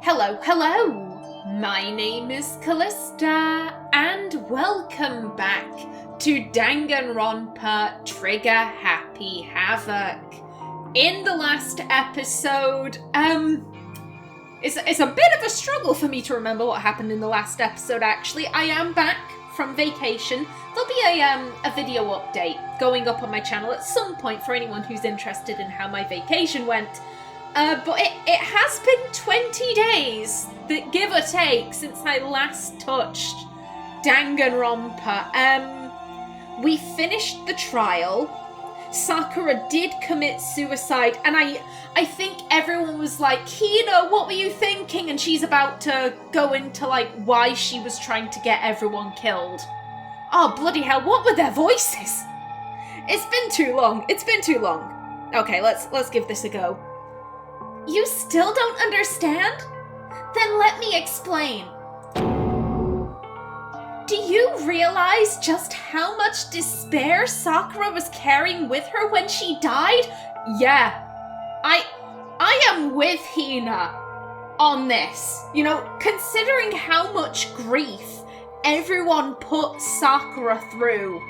Hello, hello! My name is Callista, and welcome back to Danganronpa Trigger Happy Havoc. In the last episode, it's a bit of a struggle for me to remember what happened in the last episode, actually. I am back from vacation. There'll be a video update going up on my channel at some point for anyone who's interested in how my vacation went. But it has been 20 days, give or take, since I last touched Danganronpa. We finished the trial. Sakura did commit suicide, and I think everyone was like, Hina, what were you thinking? And she's about to go into, like, why she was trying to get everyone killed. Oh, bloody hell, what were their voices? It's been too long. Okay, let's give this a go. You still don't understand? Then let me explain. Do you realize just how much despair Sakura was carrying with her when she died? Yeah, I am with Hina on this. You know, considering how much grief everyone put Sakura through.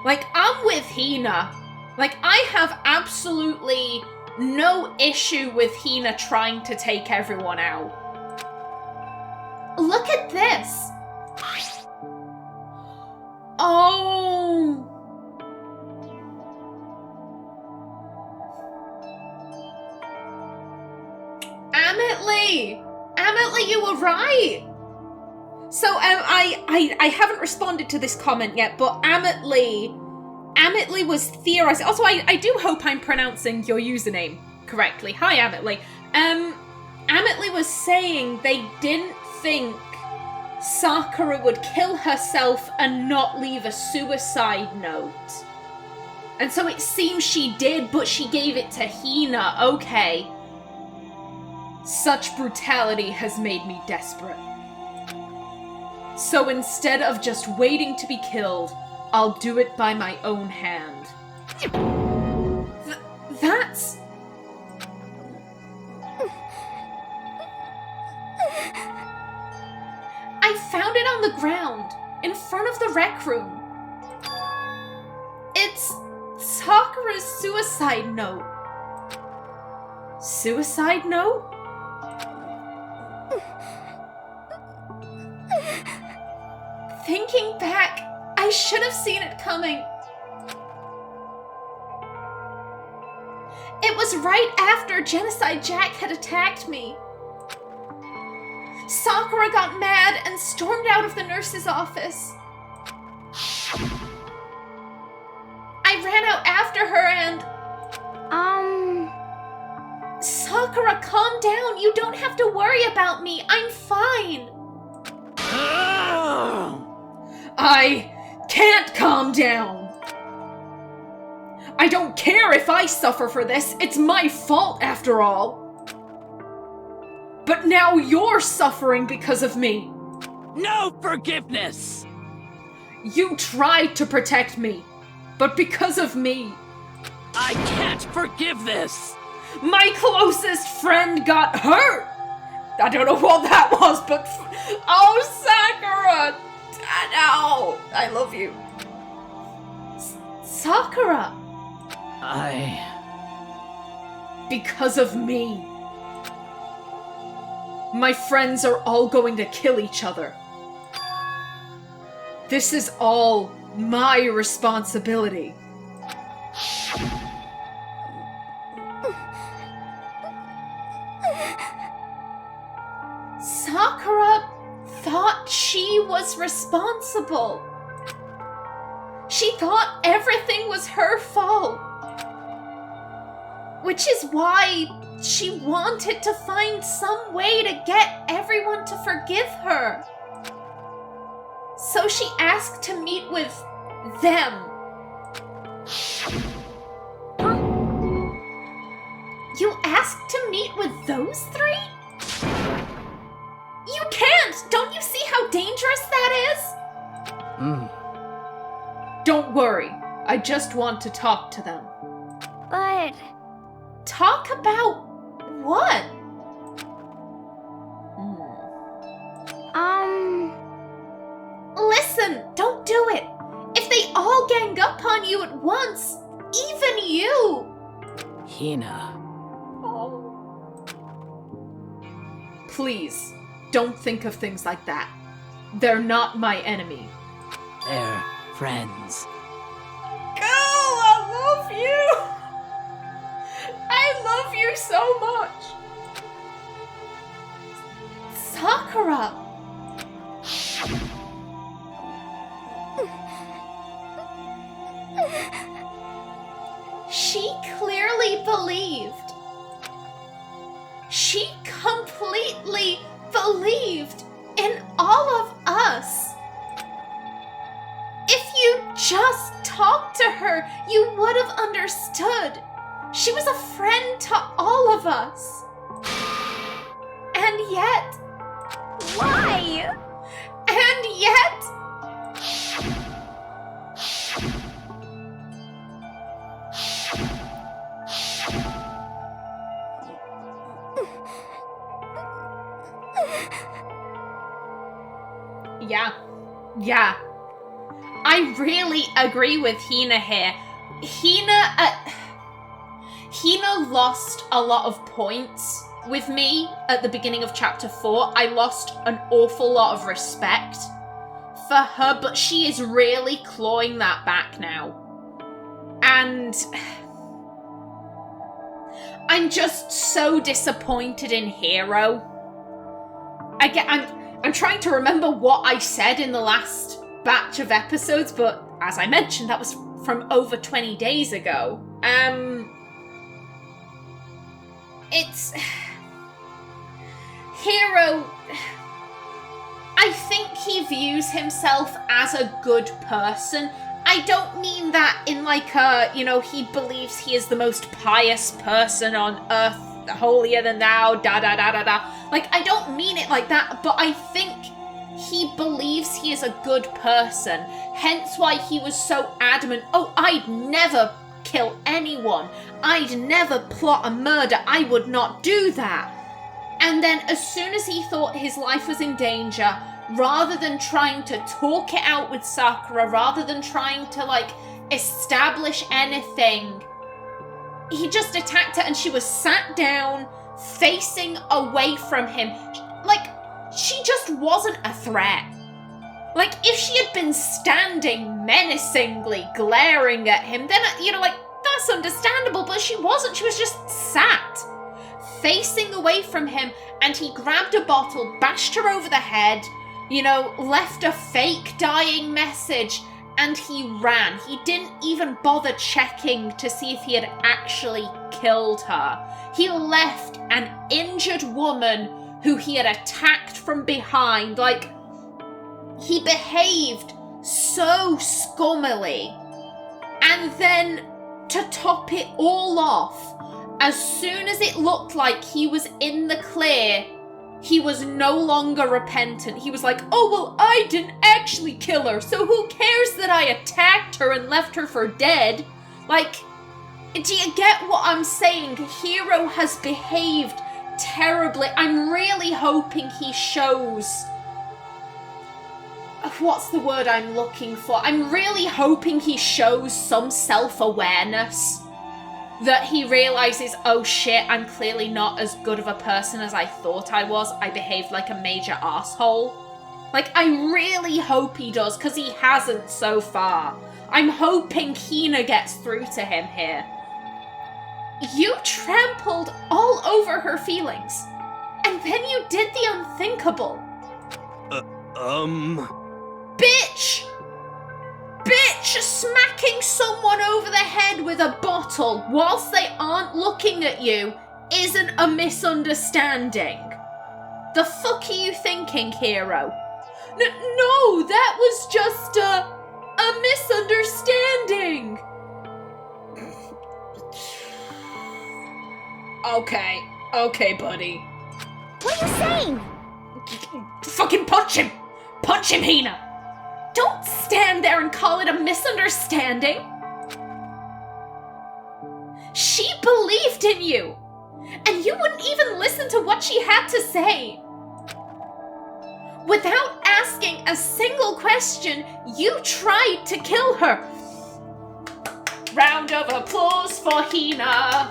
Like, I'm with Hina. Like, I have absolutely no issue with Hina trying to take everyone out. Look at this. Oh. Amitli, you were right. So, I haven't responded to this comment yet, but Amitli was theorizing. Also, I do hope I'm pronouncing your username correctly. Hi, Amitli. Amitli was saying they didn't think Sakura would kill herself and not leave a suicide note. And so it seems she did, but she gave it to Hina. Okay. Such brutality has made me desperate. So instead of just waiting to be killed, I'll do it by my own hand. That's... I found it on the ground, in front of the rec room. It's Sakura's suicide note. Suicide note? Thinking back, I should have seen it coming. It was right after Genocide Jack had attacked me. Sakura got mad and stormed out of the nurse's office. I ran out after her and... Sakura, calm down. You don't have to worry about me. I'm fine. I can't calm down. I don't care if I suffer for this. It's my fault, after all. But now you're suffering because of me. No forgiveness! You tried to protect me, but because of me. I can't forgive this! My closest friend got hurt! I don't know what that was, but... Oh, Sakura! No! I love you. Sakura! Because of me. My friends are all going to kill each other. This is all my responsibility. Sakura thought she was responsible. She thought everything was her fault. Which is why she wanted to find some way to get everyone to forgive her. So she asked to meet with them. Huh? You asked to meet with those three? You can't! Don't you see how dangerous that is? Don't worry. I just want to talk to them. But... Talk about what? you at once. Even you. Hina. Oh. Please, don't think of things like that. They're not my enemy. They're friends. Girl, I love you! I love you so much! Sakura! She clearly believed. She completely believed in all of us. If you just talked to her, you would have understood. She was a friend to all of us. And yet... Why? And yet... Yeah. I really agree with Hina here. Hina lost a lot of points with me at the beginning of chapter 4. I lost an awful lot of respect for her, but she is really clawing that back now. And I'm just so disappointed in Hiro. I'm trying to remember what I said in the last batch of episodes, but as I mentioned, that was from over 20 days ago. It's... Hiro... I think he views himself as a good person. I don't mean that in like a, he believes he is the most pious person on earth, holier than thou, da-da-da-da-da. Like, I don't mean it like that, but I think he believes he is a good person. Hence why he was so adamant, I'd never kill anyone. I'd never plot a murder. I would not do that. And then as soon as he thought his life was in danger, rather than trying to talk it out with Sakura, rather than trying to, establish anything, he just attacked her and she was sat down, facing away from him. She just wasn't a threat. If she had been standing menacingly, glaring at him, then, that's understandable, but she wasn't. She was just sat, facing away from him, and he grabbed a bottle, bashed her over the head, left a fake dying message, and he ran. He didn't even bother checking to see if he had actually killed her. He left an injured woman who he had attacked from behind. He behaved so scummily. And then, to top it all off, as soon as it looked like he was in the clear, he was no longer repentant. He was like, I didn't actually kill her, so who cares that I attacked her and left her for dead? Do you get what I'm saying? Hiro has behaved terribly. I'm really hoping he shows... What's the word I'm looking for? I'm really hoping he shows some self-awareness. That he realizes, oh shit, I'm clearly not as good of a person as I thought I was. I behaved like a major asshole. I really hope he does, because he hasn't so far. I'm hoping Hina gets through to him here. You trampled all over her feelings. And then you did the unthinkable. Bitch! Bitch! Smacking someone over the head with a bottle whilst they aren't looking at you isn't a misunderstanding. The fuck are you thinking, Hiro? No, that was just a misunderstanding. Okay, buddy. What are you saying? Fucking punch him! Punch him, Hina! Don't stand there and call it a misunderstanding. She believed in you, and you wouldn't even listen to what she had to say. Without asking a single question, you tried to kill her. round of applause for Hina.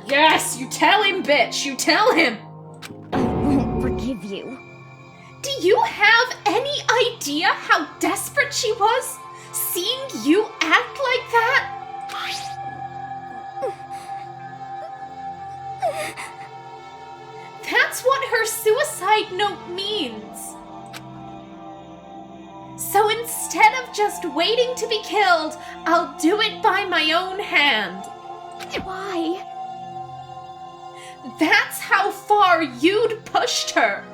Yes, you tell him, bitch, you tell him. I won't forgive you. Do you have any idea how desperate she was? Seeing you act like that? That's what her suicide note means. So instead of just waiting to be killed, I'll do it by my own hand. Why? That's how far you'd pushed her.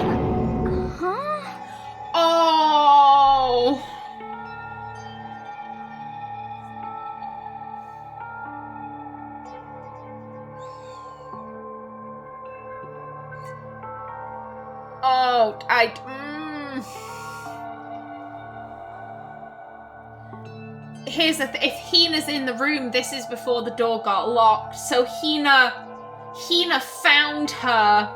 Huh? Oh. Oh, Here's the if Hina's in the room, this is before the door got locked. So Hina found her,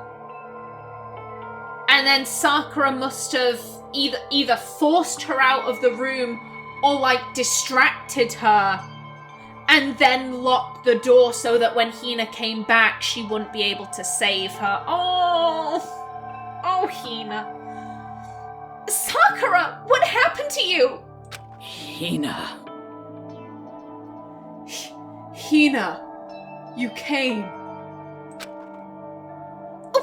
and then Sakura must have either forced her out of the room or like distracted her, and then locked the door so that when Hina came back, she wouldn't be able to save her. Oh, Hina. Sakura, what happened to you? Hina. Hina, you came.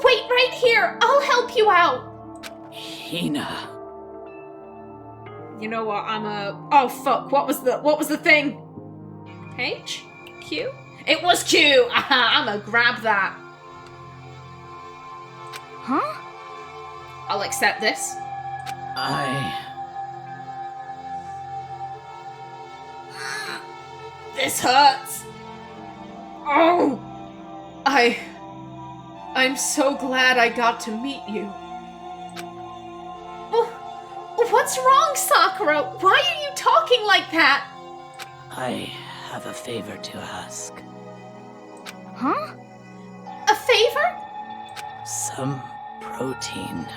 Wait right here, I'll help you out. Hina. You know what, oh fuck, what was the thing? H? Q? It was Q! I'm gonna grab that. Huh? I'll accept this. This hurts. Oh! I'm so glad I got to meet you. What's wrong, Sakura? Why are you talking like that? I have a favor to ask. Huh? A favor? Some protein.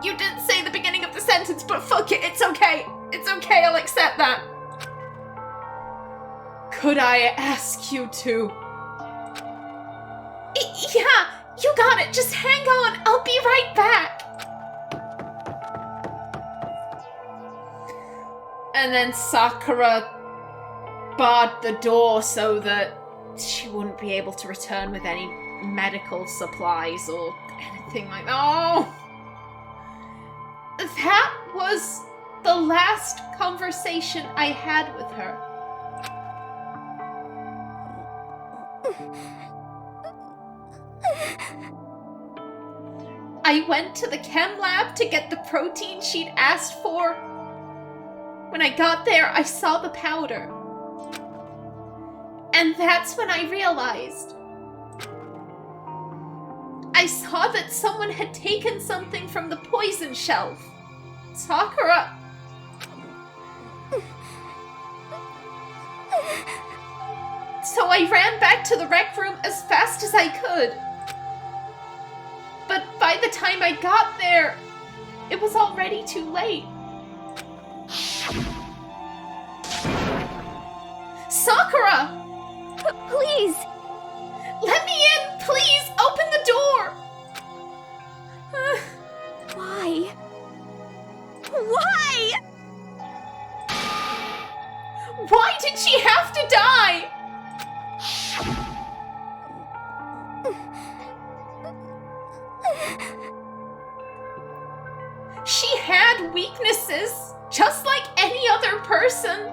You didn't say the beginning of the sentence, but fuck it, it's okay. It's okay, I'll accept that. Could I ask you to? Yeah, you got it. Just hang on. I'll be right back. And then Sakura barred the door so that she wouldn't be able to return with any medical supplies or anything like that. Oh! That was the last conversation I had with her. I went to the chem lab to get the protein she'd asked for. When I got there, I saw the powder. And that's when I realized. I saw that someone had taken something from the poison shelf. Sakura. So I ran back to the rec room as fast as I could. But by the time I got there, it was already too late. Sakura! Please! Let me in, please! Open the door! Why? Why? Why did she have to die? She had weaknesses, just like any other person.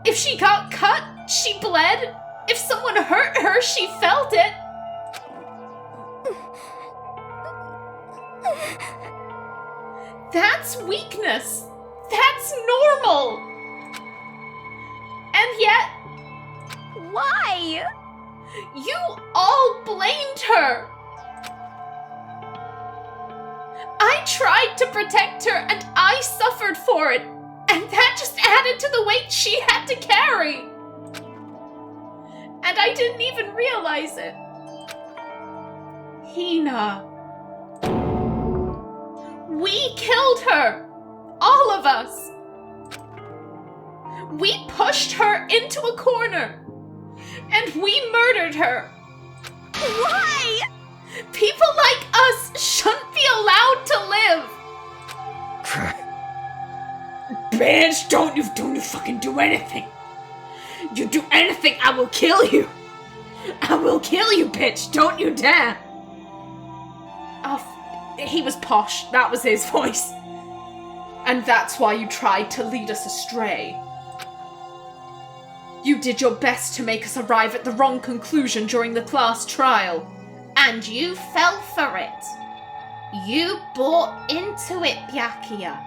If she got cut, she bled. If someone hurt her, she felt it. That's weakness. That's normal. And yet, Why? you all blamed her. I tried to protect her and I suffered for it. And that just added to the weight she had to carry. And I didn't even realize it. Hina. We killed her! All of us! We pushed her into a corner! And we murdered her! Why? People like us shouldn't be allowed to live! Bitch, don't you fucking do anything! You do anything, I will kill you! I will kill you, bitch! Don't you dare! Oh, he was posh. That was his voice. And that's why you tried to lead us astray. You did your best to make us arrive at the wrong conclusion during the class trial. And you fell for it. You bought into it, Byakuya.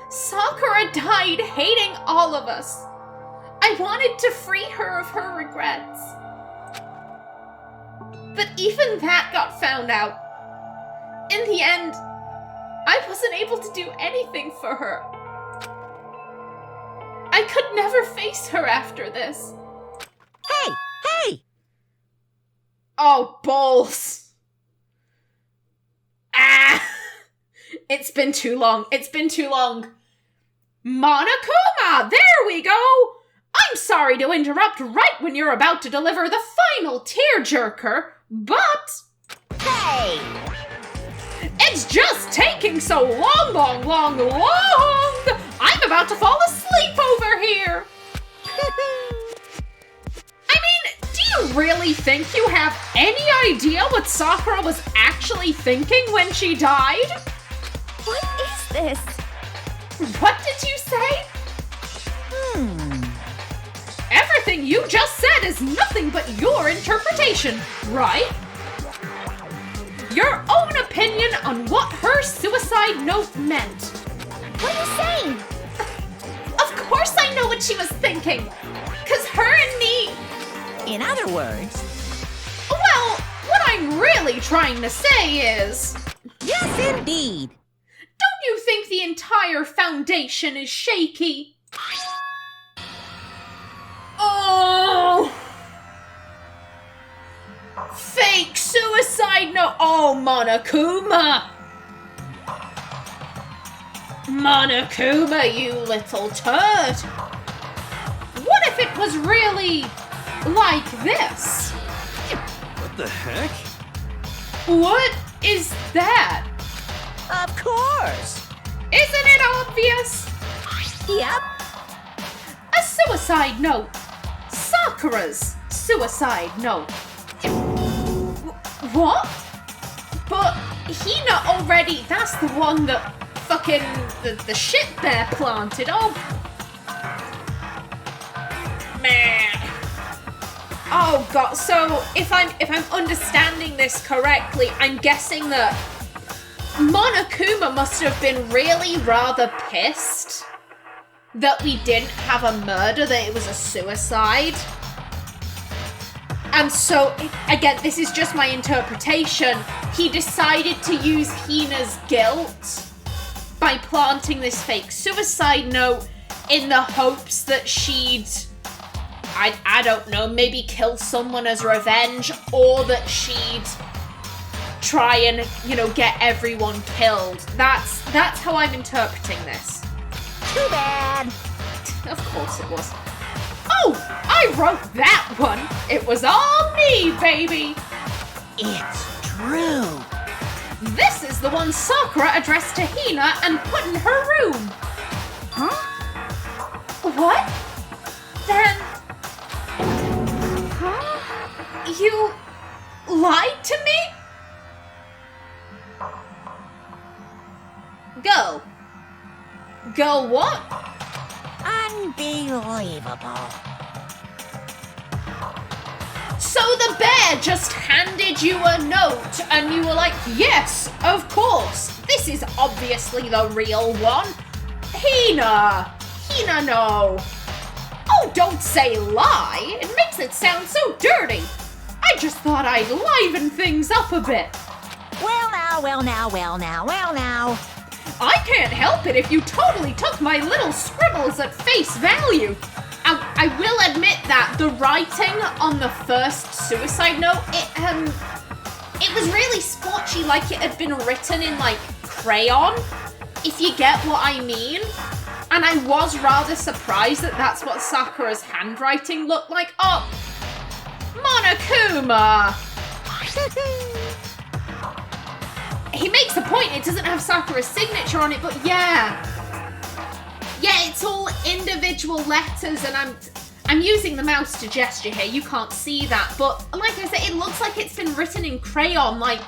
Sakura died hating all of us. I wanted to free her of her regrets. But even that got found out. In the end, I wasn't able to do anything for her. I could never face her after this. Hey! Oh, balls. Ah! It's been too long. Monokuma! There we go! I'm sorry to interrupt right when you're about to deliver the final tearjerker, but... Hey! It's just taking so long! I'm about to fall asleep over here! I mean, do you really think you have any idea what Sakura was actually thinking when she died? What is this? What did you say? Everything you just said is nothing but your interpretation, right? Your own opinion on what her suicide note meant. What are you saying? Of course I know what she was thinking. 'Cause her and me... In other words... Well, what I'm really trying to say is... Yes, indeed! Don't you think the entire foundation is shaky? Oh! Fake suicide note! Oh, Monokuma! Monokuma, you little turd! What if it was really like this? What the heck? What is that? Of course! Isn't it obvious? Yep. A suicide note. Sakura's suicide note. What? But Hina already, that's the one that fucking the shit bear planted. Oh. Man. Oh god, so if I'm understanding this correctly, I'm guessing that Monokuma must have been really rather pissed that we didn't have a murder, that it was a suicide. And so, again, this is just my interpretation. He decided to use Hina's guilt by planting this fake suicide note in the hopes that she'd, I don't know, maybe kill someone as revenge, or that she'd try and, get everyone killed. That's how I'm interpreting this. Too bad. Of course it was. Oh, I wrote that one. It was all me, baby. It's true. This is the one Sakura addressed to Hina and put in her room. Huh? What? Then... Huh? You lied to me? Go. Go what? Unbelievable. So the bear just handed you a note and you were like, yes, of course. This is obviously the real one. Hina, no. Oh, don't say lie. It makes it sound so dirty. I just thought I'd liven things up a bit. Well now. I can't help it if you totally took my little scribbles at face value. I will admit that the writing on the first suicide note, it was really splotchy, like it had been written in, like, crayon, if you get what I mean. And I was rather surprised that that's what Sakura's handwriting looked like. Oh, Monokuma! He makes a point, it doesn't have Sakura's signature on it, but yeah. Yeah, it's all individual letters, and I'm using the mouse to gesture here, you can't see that, but like I said, it looks like it's been written in crayon, like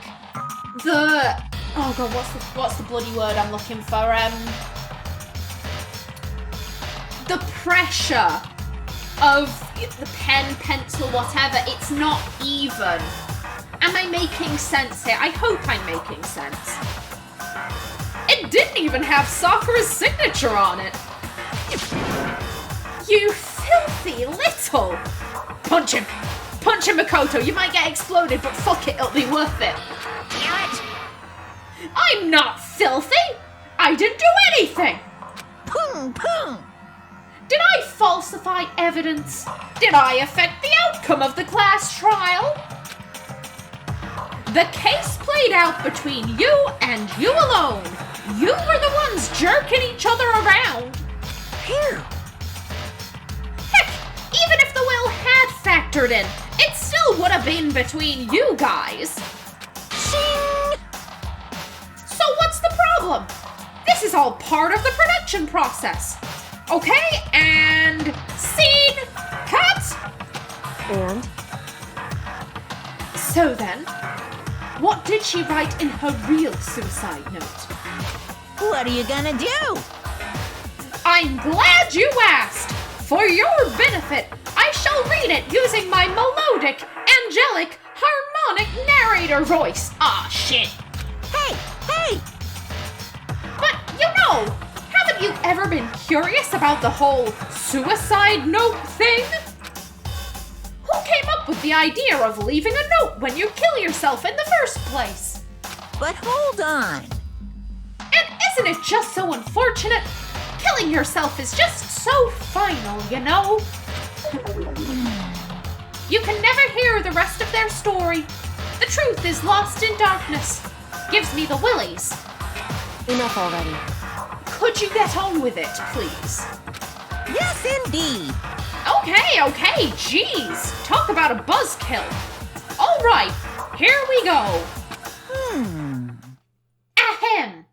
the... Oh god, what's the bloody word I'm looking for? The pressure of the pen, pencil, whatever, it's not even. Am I making sense here? I hope I'm making sense. It didn't even have Sakura's signature on it. You filthy little... Punch him, Makoto. You might get exploded, but fuck it, it'll be worth it. Damn it. I'm not filthy. I didn't do anything. Pung, pung. Did I falsify evidence? Did I affect the outcome of the class trial? The case played out between you and you alone. You were the ones jerking each other around. Phew. Heck, even if the will had factored in, it still would have been between you guys. Shing. So what's the problem? This is all part of the production process. Okay, and scene, cut! And? So then, what did she write in her real suicide note? What are you gonna do? I'm glad you asked! For your benefit, I shall read it using my melodic, angelic, harmonic narrator voice. Ah, shit. Hey, hey! But, you know, haven't you ever been curious about the whole suicide note thing? Who came up with the idea of leaving a note when you kill yourself in the first place? But hold on. And isn't it just so unfortunate? Killing yourself is just so final, you know? You can never hear the rest of their story. The truth is lost in darkness. Gives me the willies. Enough already. Could you get on with it, please? Yes, indeed. Okay, jeez. Talk about a buzzkill. All right, here we go. Ahem.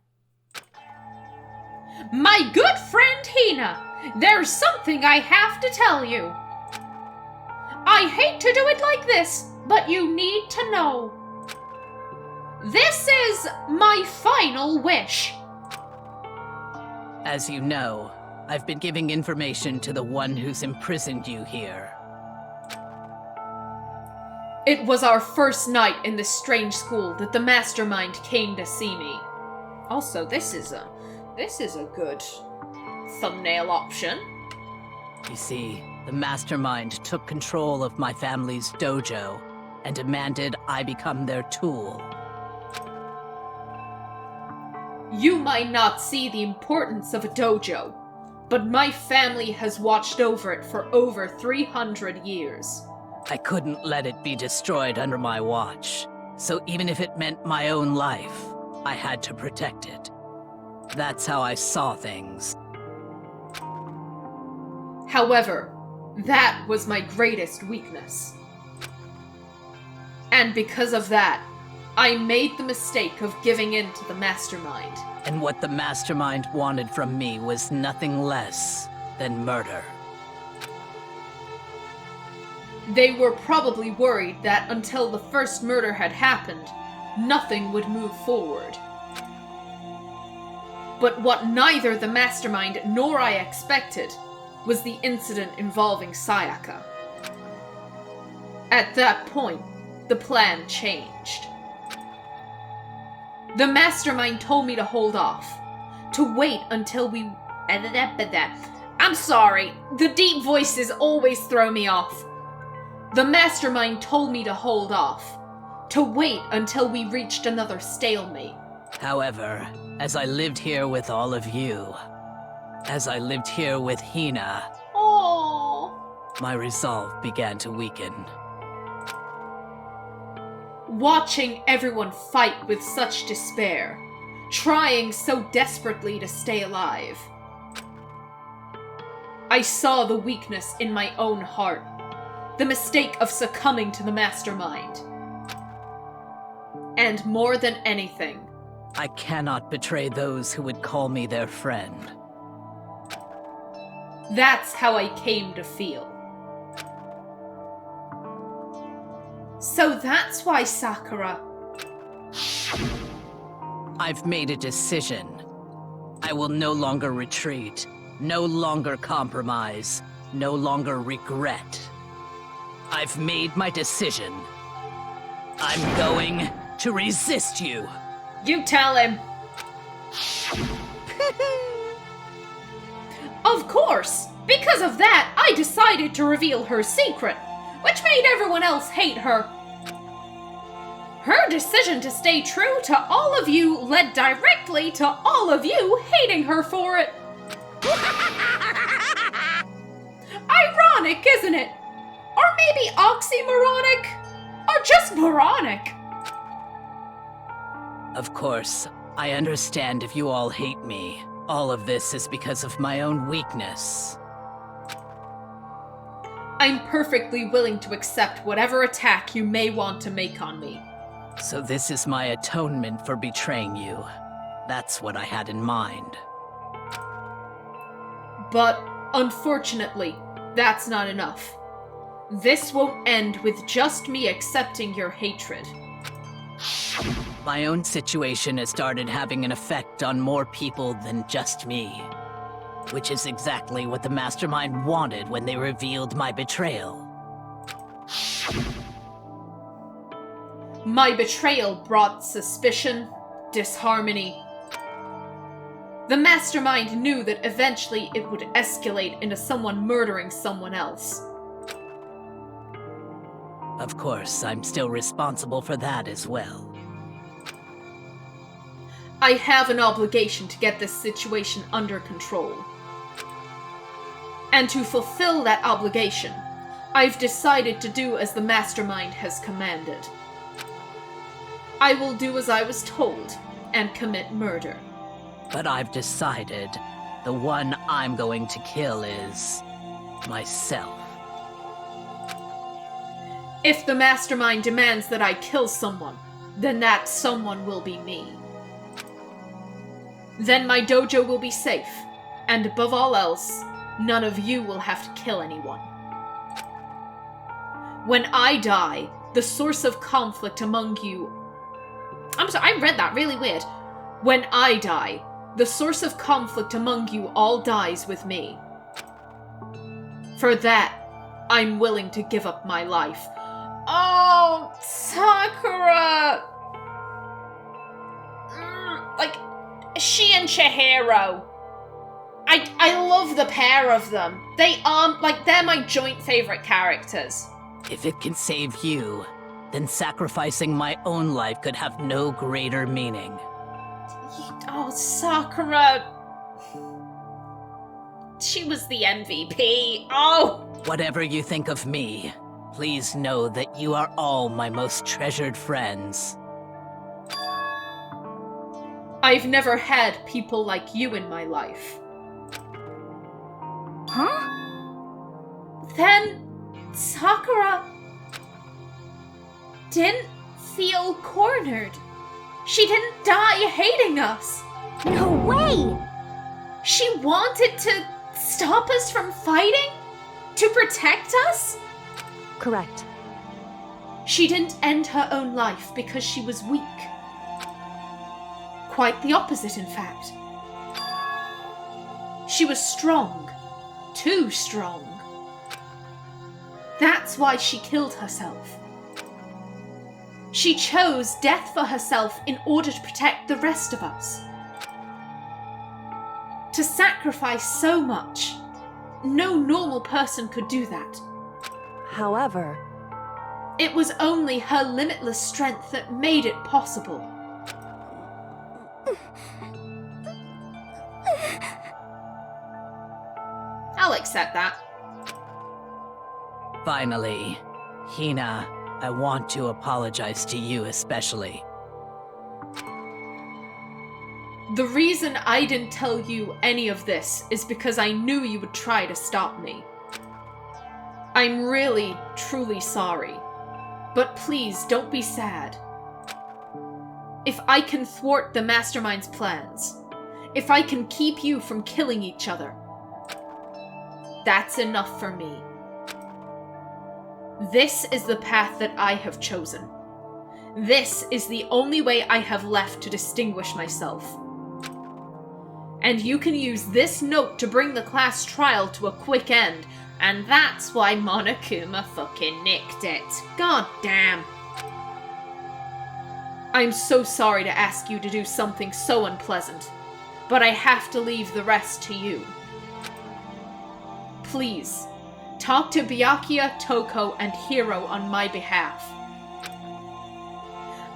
My good friend Hina, there's something I have to tell you. I hate to do it like this, but you need to know. This is my final wish. As you know, I've been giving information to the one who's imprisoned you here. It was our first night in this strange school that the mastermind came to see me. Also, this is a good thumbnail option. You see, the mastermind took control of my family's dojo and demanded I become their tool. You might not see the importance of a dojo, but my family has watched over it for over 300 years. I couldn't let it be destroyed under my watch, so even if it meant my own life, I had to protect it. That's how I saw things. However, that was my greatest weakness. And because of that, I made the mistake of giving in to the mastermind. And what the mastermind wanted from me was nothing less than murder. They were probably worried that until the first murder had happened, nothing would move forward. But what neither the mastermind nor I expected was the incident involving Sayaka. At that point, the plan changed. The mastermind told me to hold off, to wait until we... I'm sorry, the deep voices always throw me off. The mastermind told me to hold off, to wait until we reached another stalemate. However, as I lived here with all of you, as I lived here with Hina, Oh, my resolve began to weaken. Watching everyone fight with such despair, trying so desperately to stay alive, I saw the weakness in my own heart, the mistake of succumbing to the mastermind. And more than anything, I cannot betray those who would call me their friend. that's how I came to feel. So that's why, Sakura. I've made a decision. I will no longer retreat, no longer compromise, no longer regret. I've made my decision. I'm going to resist you. You tell him. Of course! Because of that, I decided to reveal her secret, which made everyone else hate her. Her decision to stay true to all of you led directly to all of you hating her for it. Ironic, isn't it? Or maybe oxymoronic? Or just moronic? Of course, I understand if you all hate me. All of this is because of my own weakness. I'm perfectly willing to accept whatever attack you may want to make on me. So this is my atonement for betraying you. That's what I had in mind. But, unfortunately, that's not enough. This won't end with just me accepting your hatred. My own situation has started having an effect on more people than just me. Which is exactly what the Mastermind wanted when they revealed my betrayal. My betrayal brought suspicion, disharmony. The Mastermind knew that eventually it would escalate into someone murdering someone else. Of course, I'm still responsible for that as well. I have an obligation to get this situation under control. And to fulfill that obligation, I've decided to do as the Mastermind has commanded. I will do as I was told, and commit murder. But I've decided the one I'm going to kill is myself. If the Mastermind demands that I kill someone, then that someone will be me. Then my dojo will be safe, and above all else, none of you will have to kill anyone. When I die, the source of conflict among you... I'm sorry, I read that really weird. When I die, the source of conflict among you all dies with me. For that, I'm willing to give up my life. Oh, Sakura! Like, she and Chihiro. I love the pair of them. They're my joint favorite characters. If it can save you, then sacrificing my own life could have no greater meaning. Oh, Sakura. She was the MVP. Oh! Whatever you think of me, please know that you are all my most treasured friends. I've never had people like you in my life. Huh? Then Sakura didn't feel cornered. She didn't die hating us. No way! She wanted to stop us from fighting? To protect us? Correct. She didn't end her own life because she was weak. Quite the opposite, in fact. She was strong. Too strong. That's why she killed herself. She chose death for herself in order to protect the rest of us. To sacrifice so much, no normal person could do that. However, it was only her limitless strength that made it possible. I'll accept that. Finally, Hina, I want to apologize to you especially. The reason I didn't tell you any of this is because I knew you would try to stop me. I'm really, truly sorry. But please, don't be sad. If I can thwart the Mastermind's plans, if I can keep you from killing each other, that's enough for me. This is the path that I have chosen. This is the only way I have left to distinguish myself. And you can use this note to bring the class trial to a quick end, and that's why Monokuma fucking nicked it. God damn. I'm so sorry to ask you to do something so unpleasant, but I have to leave the rest to you. Please, talk to Byakuya, Toko, and Hiro on my behalf.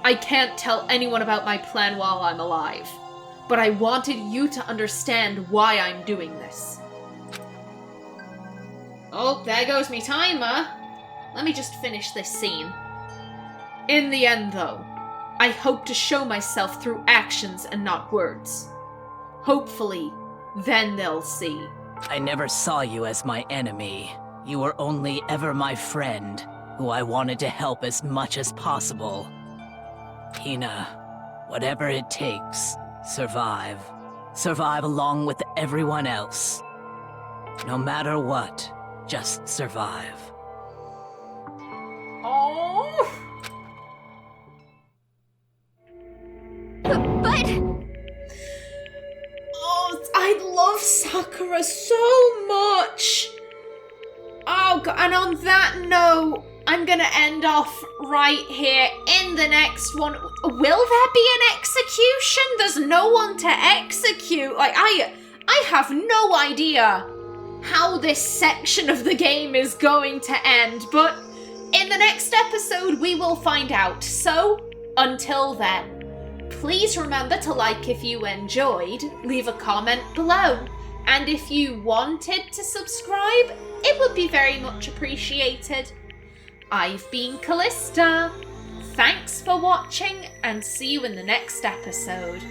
I can't tell anyone about my plan while I'm alive, but I wanted you to understand why I'm doing this. Oh, there goes me timer. Let me just finish this scene. In the end, though, I hope to show myself through actions and not words. Hopefully, then they'll see. I never saw you as my enemy. You were only ever my friend, who I wanted to help as much as possible. Hina, whatever it takes, survive. Survive along with everyone else. No matter what, just survive. Oh! But... Oh, I love Sakura so much! Oh, God, and on that note, I'm gonna end off right here in the next one. Will there be an execution? There's no one to execute. Like, I have no idea how this section of the game is going to end, but in the next episode we will find out. So, until then, please remember to like if you enjoyed, leave a comment below, and if you wanted to subscribe, it would be very much appreciated. I've been Callista. Thanks for watching, and see you in the next episode.